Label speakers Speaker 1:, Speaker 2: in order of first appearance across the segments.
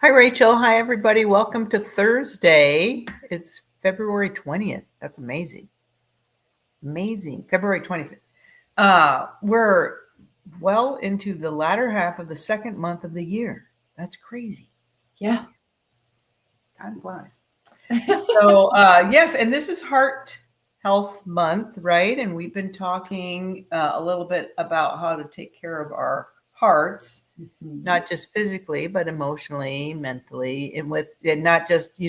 Speaker 1: Hi, Rachel. Hi, everybody. Welcome to Thursday. It's February 20th. That's amazing. Amazing. February 20th. We're well into the latter half of the second month of the year. That's crazy.
Speaker 2: Yeah.
Speaker 1: Time flies. So, yes, and this is Heart Health Month, right? And we've been talking a little bit about how to take care of our hearts, not just physically, but emotionally, mentally, and not just,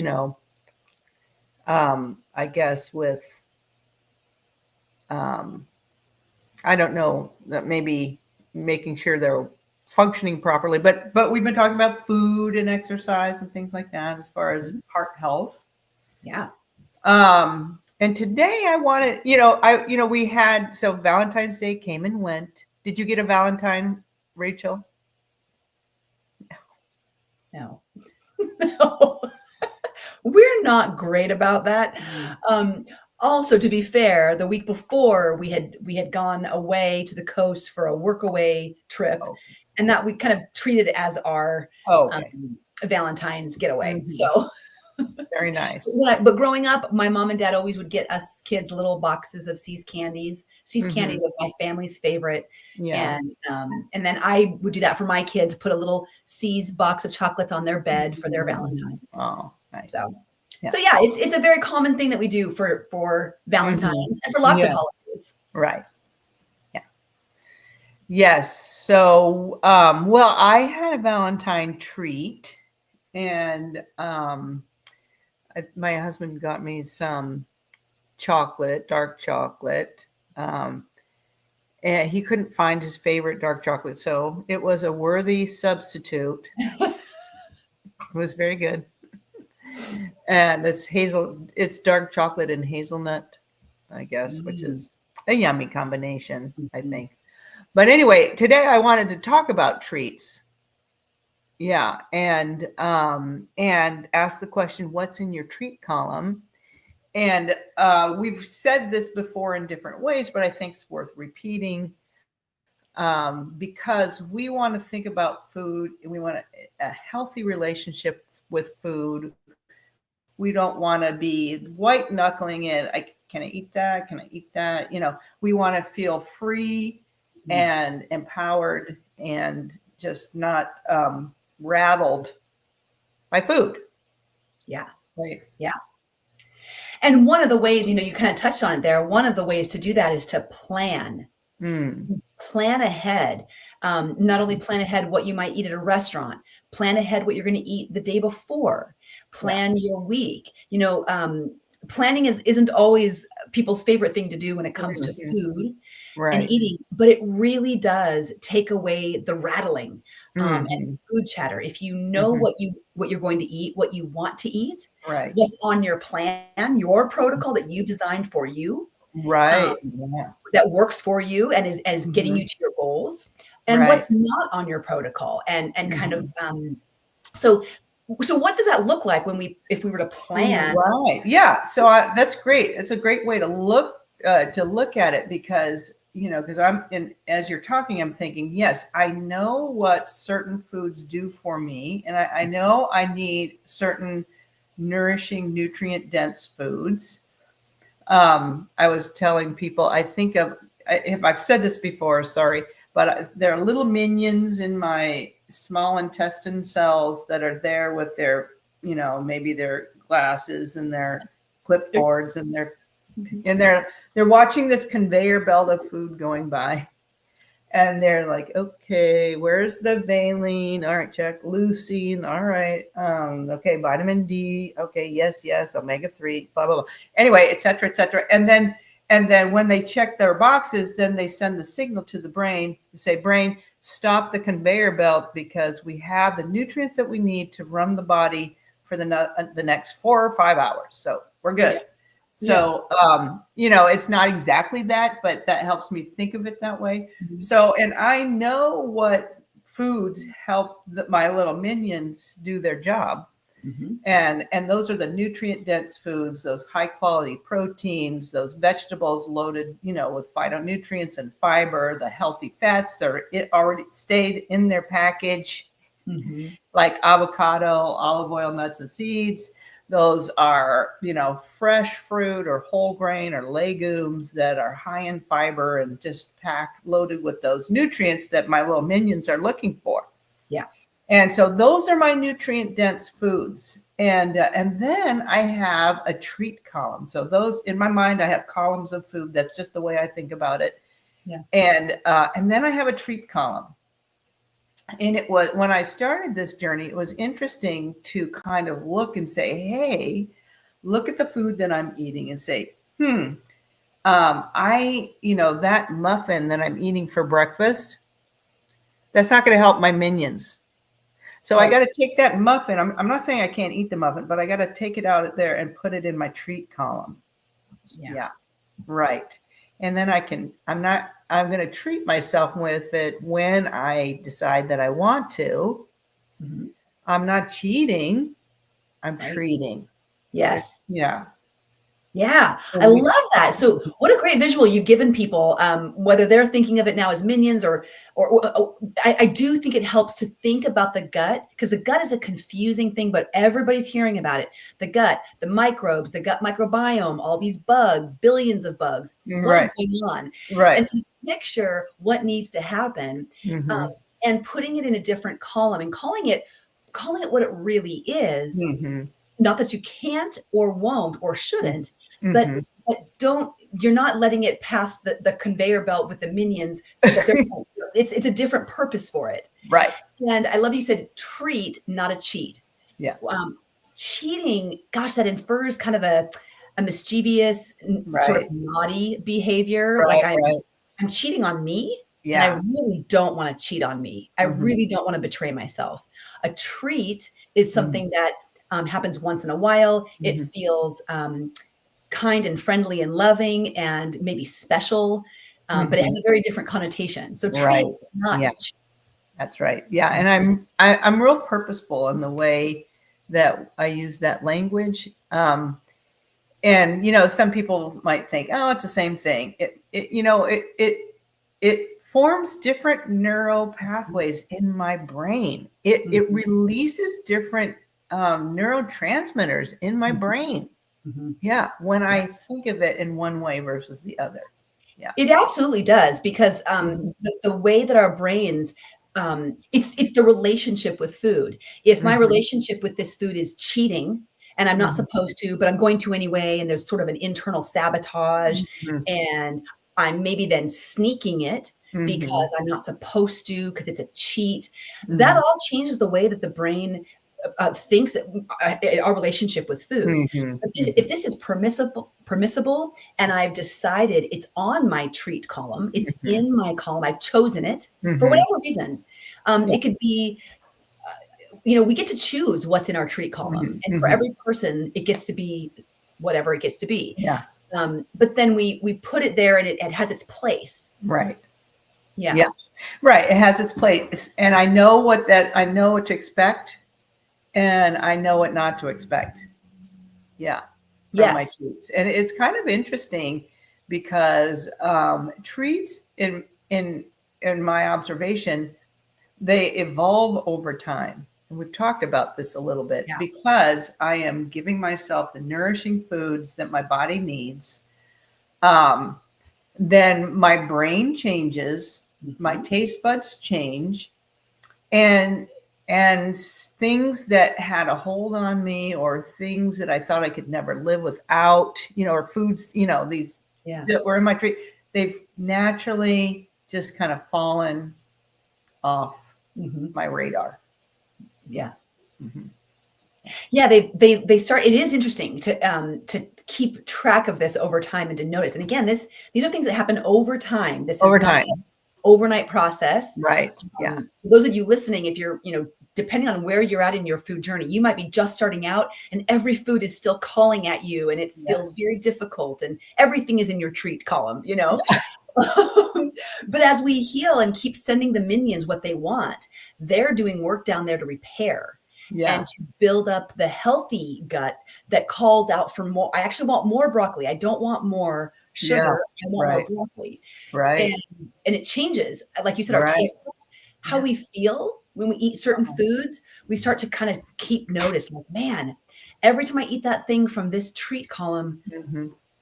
Speaker 1: I guess with, um, I don't know, that maybe making sure they're functioning properly, but we've been talking about food and exercise and things like that as far as heart health.
Speaker 2: Yeah.
Speaker 1: And today I wanted, we had, so Valentine's Day came and went. Did you get a Valentine, Rachel?
Speaker 2: No. No. We're not great about that. Also, to be fair, the week before we had gone away to the coast for a workaway trip, and that we kind of treated as our Valentine's getaway. So
Speaker 1: very nice.
Speaker 2: But growing up, my mom and dad always would get us kids little boxes of See's candies. See's candy was my family's favorite.
Speaker 1: Yeah.
Speaker 2: And then I would do that for my kids, put a little See's box of chocolates on their bed for their Valentine.
Speaker 1: Oh, nice.
Speaker 2: So yeah, it's a very common thing that we do for Valentine's and for lots of holidays.
Speaker 1: Right. Yeah. Yes. So, well, I had a Valentine treat, and my husband got me some chocolate, dark chocolate. And he couldn't find his favorite dark chocolate, so it was a worthy substitute. It was very good. And it's dark chocolate and hazelnut, I guess, which is a yummy combination, I think. But anyway, today I wanted to talk about treats. Yeah, and ask the question, what's in your treat column? And we've said this before in different ways, but I think it's worth repeating, because we want to think about food, and we want a healthy relationship with food. We don't want to be white knuckling it. Can I eat that? Can I eat that? We want to feel free and empowered and just not rattled by food.
Speaker 2: Yeah.
Speaker 1: Right.
Speaker 2: Yeah. And one of the ways, you kind of touched on it there, one of the ways to do that is to plan. Plan ahead. Not only plan ahead what you might eat at a restaurant, plan ahead what you're going to eat the day before, plan your week. Planning isn't always people's favorite thing to do when it comes to food and eating, but it really does take away the rattling and food chatter. If you know what you're going to eat, what you want to eat, what's on your plan, your protocol that you designed for you, that works for you and is getting you to your goals, and what's not on your protocol, and kind of so what does that look like if we were to plan?
Speaker 1: Right. Yeah. So that's great. It's a great way to look at it, because as you're talking, I'm thinking, yes, I know what certain foods do for me, and I know I need certain nourishing, nutrient dense foods. I was telling people, if I've said this before, sorry, but there are little minions in my small intestine cells that are there with their, maybe their glasses and their clipboards, and they're watching this conveyor belt of food going by. And they're like, okay, where's the valine? All right, check. Leucine. All right. Okay, vitamin D. Okay, yes, omega-3, blah, blah, blah. Anyway, et cetera, et cetera. And then when they check their boxes, then they send the signal to the brain to say, brain, stop the conveyor belt, because we have the nutrients that we need to run the body for the next 4 or 5 hours. So we're good. Yeah. So, it's not exactly that, but that helps me think of it that way. So, and I know what foods help my little minions do their job. And those are the nutrient dense foods, those high quality proteins, those vegetables loaded, with phytonutrients and fiber, the healthy fats that are already stayed in their package
Speaker 2: Mhm.
Speaker 1: like avocado, olive oil, nuts and seeds. Those are, fresh fruit or whole grain or legumes that are high in fiber and just packed, loaded with those nutrients that my little minions are looking for.
Speaker 2: Yeah.
Speaker 1: And so those are my nutrient dense foods. And then I have a treat column. So those, in my mind, I have columns of food. That's just the way I think about it.
Speaker 2: Yeah.
Speaker 1: And then I have a treat column. And it was, when I started this journey, it was interesting to kind of look and say, hey, look at the food that I'm eating and say, that muffin that I'm eating for breakfast, that's not going to help my minions. So I got to take that muffin. I'm not saying I can't eat the muffin, but I got to take it out there and put it in my treat column. Yeah. Right. And then I'm going to treat myself with it when I decide that I want to.
Speaker 2: Mm-hmm.
Speaker 1: I'm not cheating. I'm treating.
Speaker 2: Yes.
Speaker 1: Yeah.
Speaker 2: Yeah, I love that. So what a great visual you've given people, whether they're thinking of it now as minions or I do think it helps to think about the gut, because the gut is a confusing thing, but everybody's hearing about it. The gut, the microbes, the gut microbiome, all these bugs, billions of bugs. What is going on?
Speaker 1: Right.
Speaker 2: And so picture what needs to happen, and putting it in a different column and calling it what it really is. Not that you can't or won't or shouldn't, but you're not letting it pass the conveyor belt with the minions. It's a different purpose for it.
Speaker 1: Right.
Speaker 2: And I love you said treat, not a cheat.
Speaker 1: Yeah.
Speaker 2: Cheating, gosh, that infers kind of a mischievous, sort of naughty behavior.
Speaker 1: Right,
Speaker 2: like I'm cheating on me.
Speaker 1: Yeah.
Speaker 2: And I really don't want to cheat on me. I really don't want to betray myself. A treat is something that happens once in a while. It feels kind and friendly and loving and maybe special, but it has a very different connotation. So treats, not cheats.
Speaker 1: That's right. Yeah. And I'm real purposeful in the way that I use that language. And, some people might think, oh, it's the same thing. It forms different neural pathways in my brain. It releases different neurotransmitters in my brain. Yeah. When I think of it in one way versus the other. Yeah.
Speaker 2: It absolutely does, because the way that our brains, it's the relationship with food. If my relationship with this food is cheating and I'm not supposed to, but I'm going to anyway, and there's sort of an internal sabotage, and I'm maybe then sneaking it because I'm not supposed to, because it's a cheat, that all changes the way that the brain thinks our relationship with food. If this is permissible, and I've decided it's on my treat column, it's in my column, I've chosen it for whatever reason. It could be, we get to choose what's in our treat column, and for every person, it gets to be whatever it gets to be.
Speaker 1: Yeah.
Speaker 2: But then we put it there, and it has its place.
Speaker 1: Right.
Speaker 2: Yeah.
Speaker 1: Yeah. Right. It has its place, and I know what to expect. And I know what not to expect. Yeah. From my treats. And it's kind of interesting because treats, in my observation, they evolve over time. And we've talked about this a little bit, because I am giving myself the nourishing foods that my body needs. Then my brain changes, my taste buds change, and things that had a hold on me, or things that I thought I could never live without, or foods, these that were in my treat, they've naturally just kind of fallen off my radar.
Speaker 2: Yeah. Yeah, they start. It is interesting to keep track of this over time and to notice. And again, these are things that happen over time. This is not an overnight process.
Speaker 1: Right. Yeah.
Speaker 2: Those of you listening, if you're, depending on where you're at in your food journey, you might be just starting out and every food is still calling at you and it feels very difficult and everything is in your treat column, But as we heal and keep sending the minions what they want, they're doing work down there to repair. And to build up the healthy gut that calls out for more. I actually want more broccoli. I don't want more sugar. I want more broccoli.
Speaker 1: Right.
Speaker 2: And it changes, like you said, our taste, how we feel when we eat certain foods, we start to kind of keep notice, like, man, every time I eat that thing from this treat column,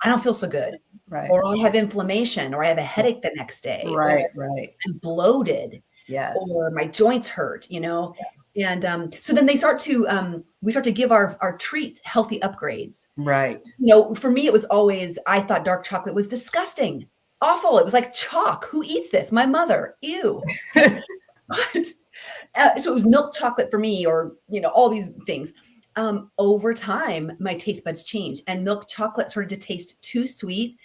Speaker 2: I don't feel so good.
Speaker 1: Right.
Speaker 2: Or I have inflammation, or I have a headache the next day.
Speaker 1: Right.
Speaker 2: Or
Speaker 1: Right.
Speaker 2: I'm bloated.
Speaker 1: Yes.
Speaker 2: Or my joints hurt, you know? Yeah. And so then we start to give our treats healthy upgrades.
Speaker 1: Right.
Speaker 2: You know, for me, it was always, I thought dark chocolate was disgusting, awful. It was like chalk. Who eats this? My mother. Ew. But, so it was milk chocolate for me, or, you know, all these things. Over time, my taste buds changed, and milk chocolate started to taste too sweet,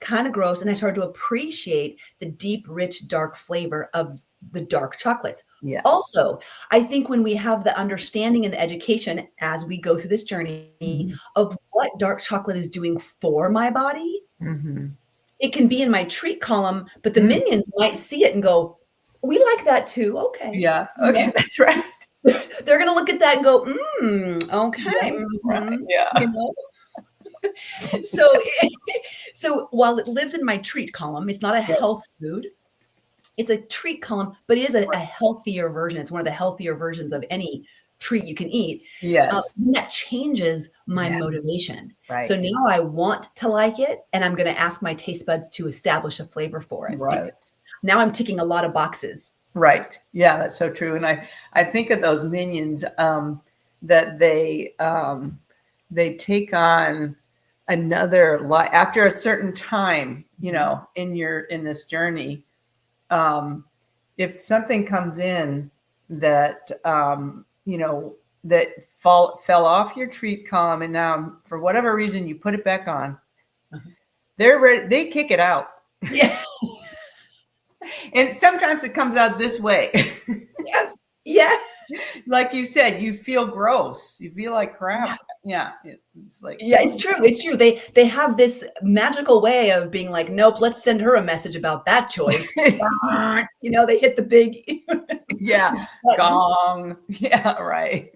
Speaker 2: kind of gross. And I started to appreciate the deep, rich, dark flavor of the dark chocolates.
Speaker 1: Yeah.
Speaker 2: Also, I think when we have the understanding and the education as we go through this journey of what dark chocolate is doing for my body, it can be in my treat column, but the minions might see it and go, we like that too. Okay.
Speaker 1: Yeah. Okay. That's right.
Speaker 2: They're going to look at that and go, okay.
Speaker 1: Right. Yeah.
Speaker 2: You know? So while it lives in my treat column, it's not a health food. It's a treat column, but it is a healthier version. It's one of the healthier versions of any treat you can eat.
Speaker 1: Yes.
Speaker 2: That changes my motivation.
Speaker 1: Right.
Speaker 2: So now I want to like it, and I'm going to ask my taste buds to establish a flavor for it.
Speaker 1: Right.
Speaker 2: Now I'm ticking a lot of boxes.
Speaker 1: Right. Yeah, that's so true. And I think of those minions that they take on another life after a certain time, you know, in this journey. If something comes in that you know, that fell off your treat column, and now for whatever reason you put it back on, they're ready, they kick it out.
Speaker 2: Yeah.
Speaker 1: And sometimes it comes out this way.
Speaker 2: Yes. Yeah.
Speaker 1: Like you said, you feel gross. You feel like crap. Yeah. It's like,
Speaker 2: yeah, it's true. It's true. They have this magical way of being like, nope, let's send her a message about that choice. You know, they hit the big
Speaker 1: gong. Yeah, right.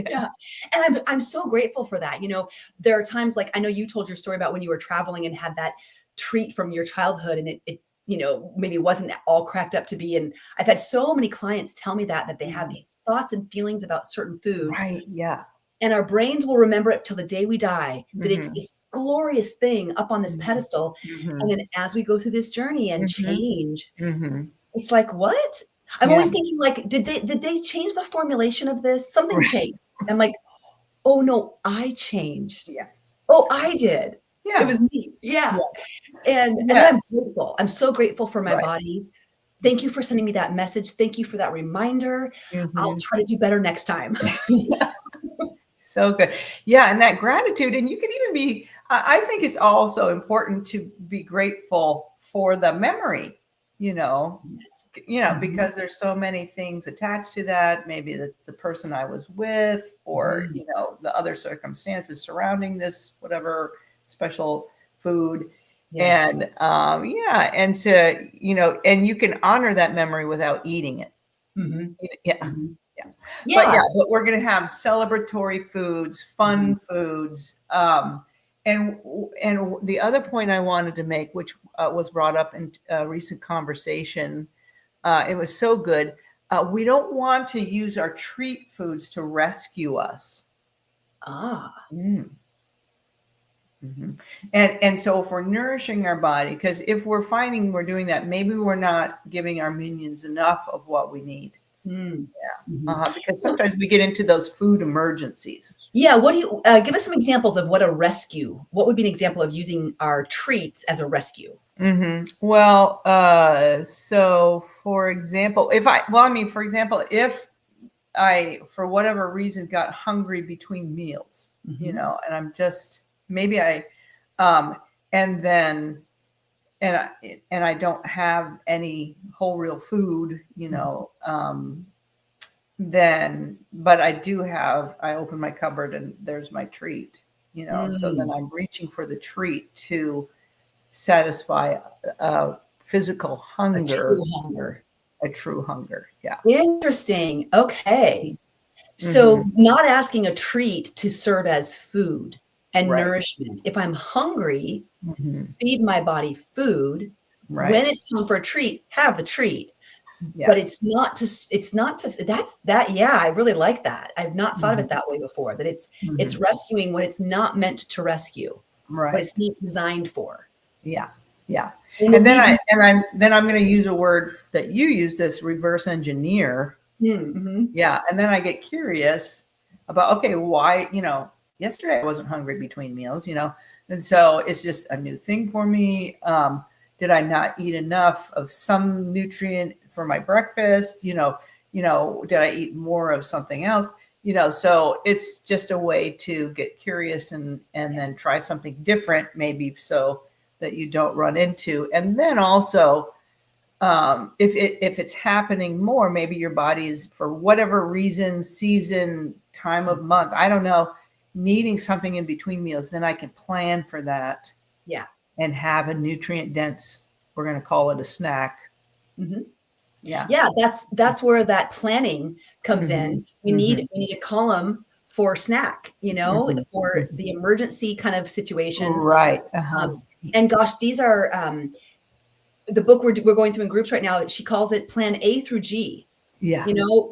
Speaker 2: Yeah. And I'm so grateful for that. You know, there are times, like, I know you told your story about when you were traveling and had that treat from your childhood, and it you know, maybe wasn't all cracked up to be. And I've had so many clients tell me that they have these thoughts and feelings about certain foods.
Speaker 1: Right. Yeah.
Speaker 2: And our brains will remember it till the day we die, that it's this glorious thing up on this pedestal. And then as we go through this journey and change, it's like, what? I'm always thinking, like, did they change the formulation of this? Something changed. I'm like, oh no, I changed.
Speaker 1: Yeah.
Speaker 2: Oh, I did.
Speaker 1: Yeah.
Speaker 2: It was me. Yeah. And I'm grateful. I'm so grateful for my body. Thank you for sending me that message. Thank you for that reminder. I'll try to do better next time.
Speaker 1: So good. Yeah. And that gratitude. And you can even be, I think it's also important to be grateful for the memory, you know, because there's so many things attached to that. Maybe the person I was with, or, you know, the other circumstances surrounding this, whatever special food. And and so, you know, and you can honor that memory without eating it. But we're going to have celebratory foods, fun foods. And the other point I wanted to make, which was brought up in a recent conversation, it was so good. We don't want to use our treat foods to rescue us. And so if we're nourishing our body, because if we're finding we're doing that, maybe we're not giving our minions enough of what we need. Because sometimes we get into those food emergencies.
Speaker 2: Yeah. What do you give us some examples of what a rescue? What would be an example of using our treats as a rescue?
Speaker 1: Well, so for example, if I, for whatever reason, got hungry between meals, you know, and I'm just, maybe I, and I don't have any whole real food, you know, but I open my cupboard and there's my treat, you know, so then I'm reaching for the treat to satisfy a physical hunger. A true hunger. Yeah.
Speaker 2: Interesting. Okay. So not asking a treat to serve as food and nourishment. If I'm hungry, feed my body food. When it's time for a treat, have the treat.
Speaker 1: Yeah.
Speaker 2: But it's not to yeah, I really like that. I've not thought of it that way before, that it's rescuing what it's not meant to rescue, what
Speaker 1: Right.
Speaker 2: it's not designed for.
Speaker 1: Yeah. Yeah.
Speaker 2: And
Speaker 1: And then I'm going to use a word that you use, this reverse engineer.
Speaker 2: mm-hmm.
Speaker 1: Yeah. And then I get curious about, okay, why, yesterday I wasn't hungry between meals, and so it's just a new thing for me. Did I not eat enough of some nutrient for my breakfast? Did I eat more of something else? So it's just a way to get curious and then try something different, maybe, so that you don't run into. And then also, if it's happening more, maybe your body is, for whatever reason, season, time of month, I don't know, needing something in between meals, then I can plan for that.
Speaker 2: Yeah.
Speaker 1: And have a nutrient dense, we're going to call it a snack.
Speaker 2: Mm-hmm.
Speaker 1: Yeah.
Speaker 2: Yeah. That's where that planning comes in. We need a column for snack, for the emergency kind of situations.
Speaker 1: Right.
Speaker 2: And gosh, these are, the book we're going through in groups right now, she calls it Plan A through G.
Speaker 1: Yeah.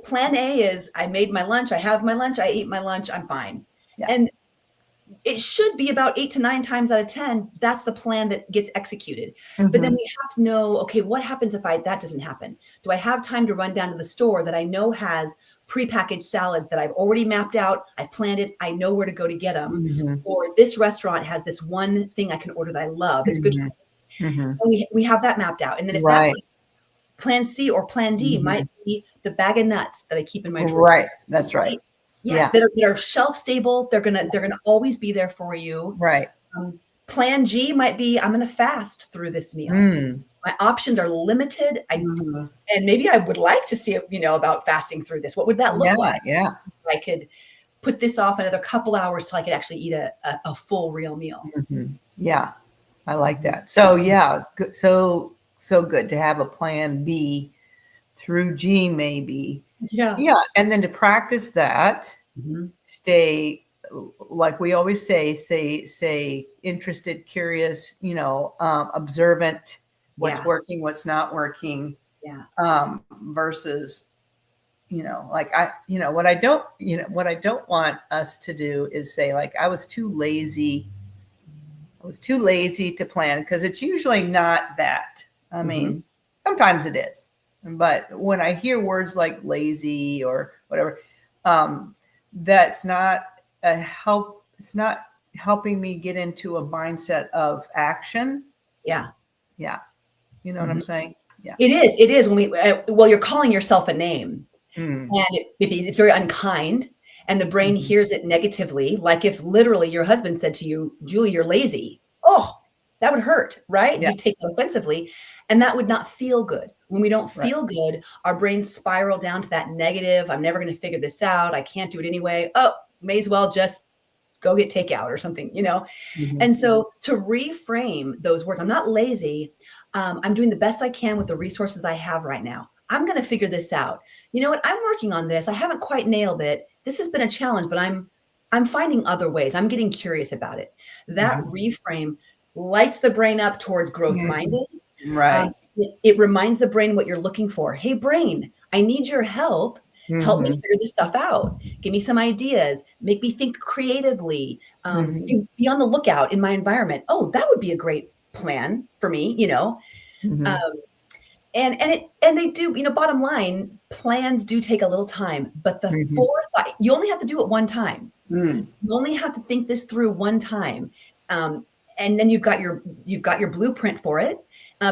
Speaker 2: Plan A is, I made my lunch, I have my lunch, I ate my lunch, I'm fine.
Speaker 1: Yeah.
Speaker 2: And it should be about 8 to 9 times out of 10. That's the plan that gets executed. But then we have to know, okay, what happens if that doesn't happen? Do I have time to run down to the store that I know has prepackaged salads that I've already mapped out? I've planned it. I know where to go to get them. Or this restaurant has this one thing I can order that I love. It's good. And we have that mapped out. And then if that's like plan C or plan D might be the bag of nuts that I keep in my drawer.
Speaker 1: Right. That's right.
Speaker 2: Yes, that are shelf stable. They're gonna always be there for you.
Speaker 1: Right.
Speaker 2: Plan G might be, I'm gonna fast through this meal. My options are limited. And maybe I would like to see about fasting through this. What would that look like?
Speaker 1: Yeah.
Speaker 2: I could put this off another couple hours till I could actually eat a full real meal.
Speaker 1: Yeah, I like that. So yeah, it's good. So good to have a plan B through G, maybe. Yeah. And then to practice that, stay, like we always say interested, curious, observant, what's working, what's not working.
Speaker 2: Yeah.
Speaker 1: Versus, what I don't want us to do is say, like, I was too lazy to plan, because it's usually not that. I mean, sometimes it is. But when I hear words like lazy or whatever, that's not a help. It's not helping me get into a mindset of action.
Speaker 2: Yeah.
Speaker 1: Yeah. You know what I'm saying? Yeah.
Speaker 2: It is when you're calling yourself a name, and it's very unkind, and the brain hears it negatively. Like if literally your husband said to you, Julie, you're lazy. Oh, that would hurt, right? You take that offensively, and that would not feel good. When we don't feel good, our brains spiral down to that negative. I'm never going to figure this out. I can't do it anyway. Oh, may as well just go get takeout or something, And so to reframe those words, I'm not lazy. I'm doing the best I can with the resources I have right now. I'm going to figure this out. You know what? I'm working on this. I haven't quite nailed it. This has been a challenge, but I'm finding other ways. I'm getting curious about it. That reframe lights the brain up towards growth minded.
Speaker 1: Right.
Speaker 2: It reminds the brain what you're looking for. Hey, brain, I need your help. Help me figure this stuff out. Give me some ideas. Make me think creatively. Be on the lookout in my environment. Oh, that would be a great plan for me, and they do, bottom line, plans do take a little time, but the forethought, you only have to do it one time. You only have to think this through one time. And then you've got your blueprint for it.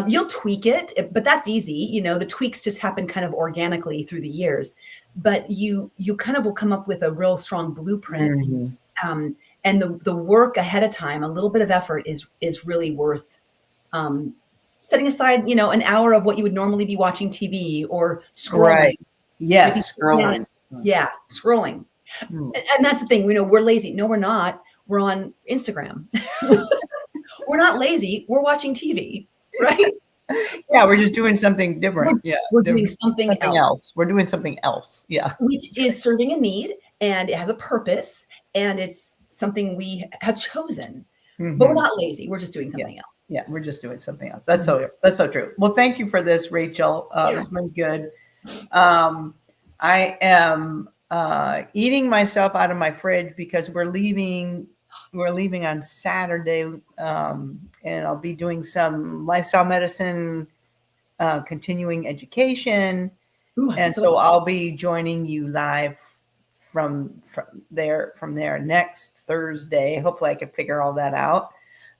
Speaker 2: You'll tweak it, but that's easy. The tweaks just happen kind of organically through the years, but you kind of will come up with a real strong blueprint. And the work ahead of time, a little bit of effort is really worth setting aside, an hour of what you would normally be watching TV or scrolling. Right.
Speaker 1: Yes, scrolling.
Speaker 2: Yeah, scrolling. And that's the thing. We're lazy. No, we're not. We're on Instagram. We're not lazy. We're watching TV, right?
Speaker 1: Yeah, we're just doing something different.
Speaker 2: We're doing something else.
Speaker 1: We're doing something else. Yeah.
Speaker 2: Which is serving a need, and it has a purpose, and it's something we have chosen. But we're not lazy. We're just doing something else.
Speaker 1: Yeah, we're just doing something else. That's so true. Well, thank you for this, Rachel. It's been good. I am eating myself out of my fridge because we're leaving on Saturday, and I'll be doing some lifestyle medicine, continuing education.
Speaker 2: Ooh,
Speaker 1: And so I'll be joining you live from there next Thursday. Hopefully I can figure all that out.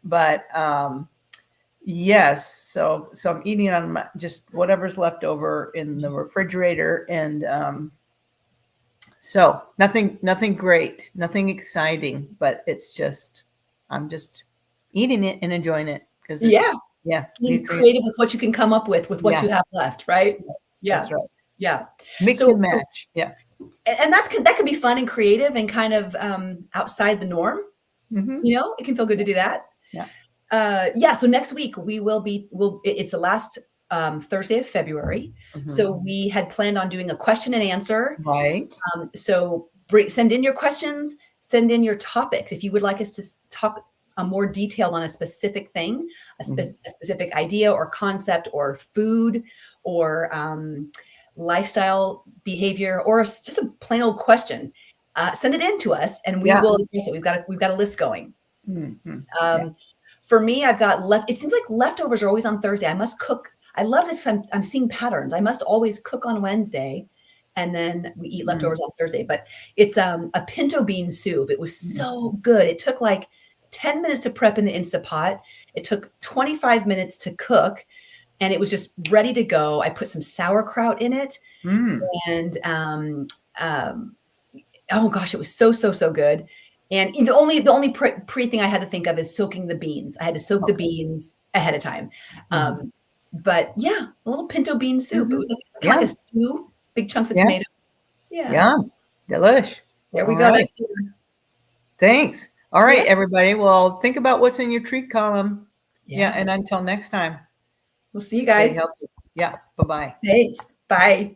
Speaker 1: But yes, so I'm eating on just whatever's left over in the refrigerator, and so nothing great, nothing exciting, but it's just I'm just eating it and enjoying it because
Speaker 2: being creative with what you can come up with what you have left, right? Yeah,
Speaker 1: that's right.
Speaker 2: Yeah,
Speaker 1: Mix and match. Yeah,
Speaker 2: and that can be fun and creative and kind of outside the norm. You know, it can feel good to do that.
Speaker 1: Yeah.
Speaker 2: So next week it's the last Thursday of February. So we had planned on doing a question and answer.
Speaker 1: Right.
Speaker 2: So send in your questions, send in your topics. If you would like us to talk more detailed on a specific thing, a specific idea or concept or food or lifestyle behavior, or just a plain old question, send it in to us and we will address it. We've got a list going. For me, I've got it seems like leftovers are always on Thursday. I must cook. I love this because I'm seeing patterns. I must always cook on Wednesday and then we eat leftovers on Thursday. But it's a pinto bean soup. It was so good. It took like 10 minutes to prep in the Instapot. It took 25 minutes to cook, and it was just ready to go. I put some sauerkraut in it, and oh gosh, it was so good. And the only pre thing I had to think of is soaking the beans. I had to soak the beans ahead of time. But yeah, a little pinto bean soup. It was like a stew, big chunks of tomato.
Speaker 1: Yeah. Delish.
Speaker 2: There we go. Next year.
Speaker 1: Thanks. All right, everybody. Well, think about what's in your treat column. Yeah. And until next time.
Speaker 2: We'll see you guys.
Speaker 1: Stay healthy. Yeah. Bye-bye.
Speaker 2: Thanks. Bye.